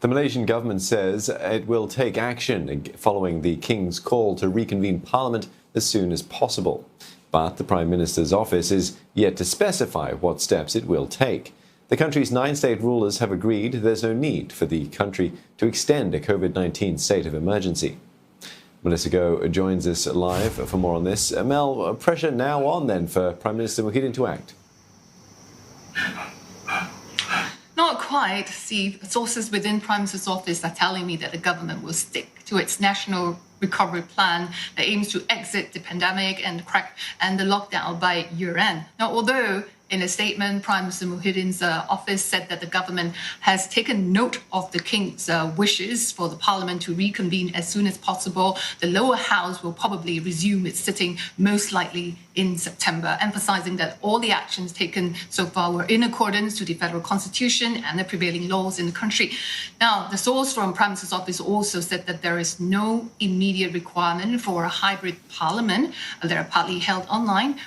The Malaysian government says it will take action following the King's call to reconvene Parliament as soon as possible. But the Prime Minister's office is yet to specify what steps it will take. The country's 9 state rulers have agreed there's no need for the country to extend a COVID-19 state of emergency. Melissa Goh joins us live for more on this. Mel, pressure now on then for Prime Minister Muhyiddin to act? Not quite, Steve. Sources within Prime Minister's office are telling me that the government will stick to its national recovery plan that aims to exit the pandemic and the lockdown by year-end. Now, although in a statement, Prime Minister Muhyiddin's office said that the government has taken note of the King's wishes for the Parliament to reconvene as soon as possible. The lower house will probably resume its sitting most likely in September, emphasizing that all the actions taken so far were in accordance to the federal constitution and the prevailing laws in the country. Now, the source from Prime Minister's office also said that there is no immediate requirement for a hybrid parliament. They are partly held online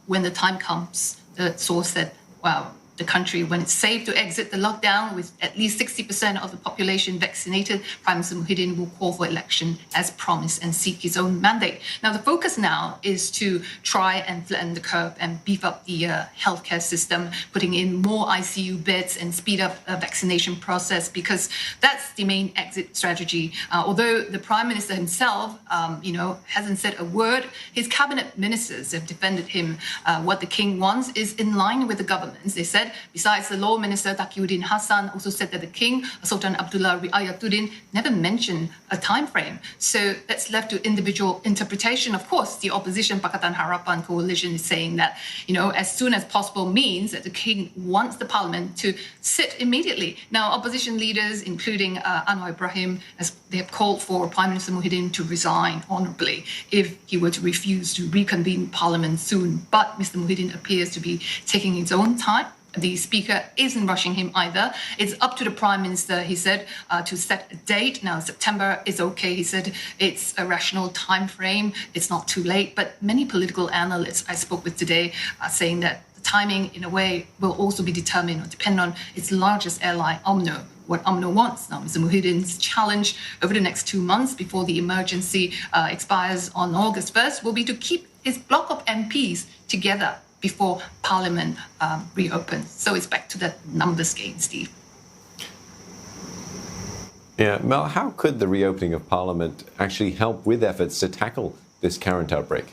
when the time comes. The source said, well, the country, when it's safe to exit the lockdown with at least 60% of the population vaccinated, Prime Minister Muhyiddin will call for election as promised and seek his own mandate. Now, the focus now is to try and flatten the curve and beef up the healthcare system, putting in more ICU beds and speed up the vaccination process, because that's the main exit strategy. Although the Prime Minister himself, hasn't said a word, his cabinet ministers have defended him. What the King wants is in line with the government's. They said, besides, the Law Minister Takiuddin Hassan also said that the King, Sultan Abdullah Riayatuddin, never mentioned a time frame. So that's left to individual interpretation. Of course, the opposition Pakatan Harapan coalition is saying that, as soon as possible means that the King wants the Parliament to sit immediately. Now, opposition leaders, including Anwar Ibrahim, they have called for Prime Minister Muhyiddin to resign honourably if he were to refuse to reconvene Parliament soon. But Mr. Muhyiddin appears to be taking his own time. The Speaker isn't rushing him either. It's up to the Prime Minister, he said, to set a date. Now, September is okay. He said it's a rational time frame. It's not too late. But many political analysts I spoke with today are saying that the timing, in a way, will also be determined or depend on its largest ally, UMNO. What UMNO wants. Now, Mr. Muhyiddin's challenge over the next 2 months before the emergency expires on August 1st will be to keep his bloc of MPs together before Parliament reopens. So it's back to that numbers game, Steve. Yeah, Mel, how could the reopening of Parliament actually help with efforts to tackle this current outbreak?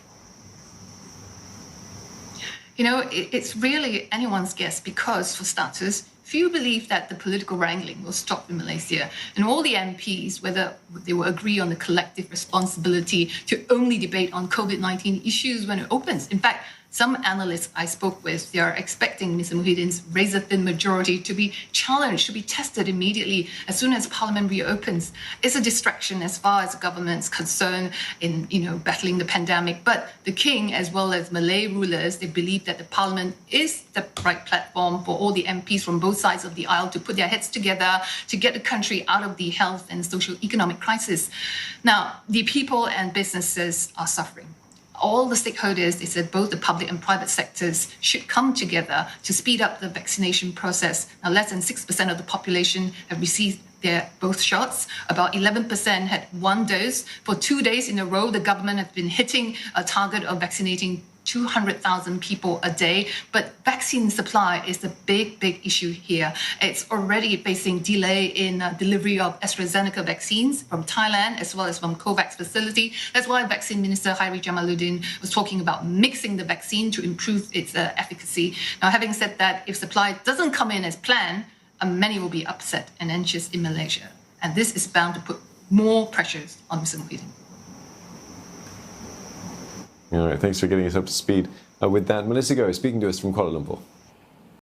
It's really anyone's guess because, for starters, few believe that the political wrangling will stop in Malaysia. And all the MPs, whether they will agree on the collective responsibility to only debate on COVID-19 issues when it opens. In fact, some analysts I spoke with, they are expecting Mr. Muhyiddin's razor-thin majority to be challenged, to be tested immediately as soon as Parliament reopens. It's a distraction as far as the government's concerned in, battling the pandemic. But the King, as well as Malay rulers, they believe that the Parliament is the right platform for all the MPs from both sides of the aisle to put their heads together to get the country out of the health and socio-economic crisis. Now, the people and businesses are suffering. All the stakeholders, they said both the public and private sectors should come together to speed up the vaccination process. Now, less than 6% of the population have received their both shots. About 11% had 1 dose. For 2 days in a row, the government has been hitting a target of vaccinating 200,000 people a day. But vaccine supply is the big issue here. It's already facing delay in delivery of AstraZeneca vaccines from Thailand as well as from COVAX facility. That's why Vaccine Minister Khairi Jamaluddin was talking about mixing the vaccine to improve its efficacy. Now, having said that, if supply doesn't come in as planned, many will be upset and anxious in Malaysia. And this is bound to put more pressures on Mr. Muhyiddin. All right, thanks for getting us up to speed with that. Melissa Goh speaking to us from Kuala Lumpur.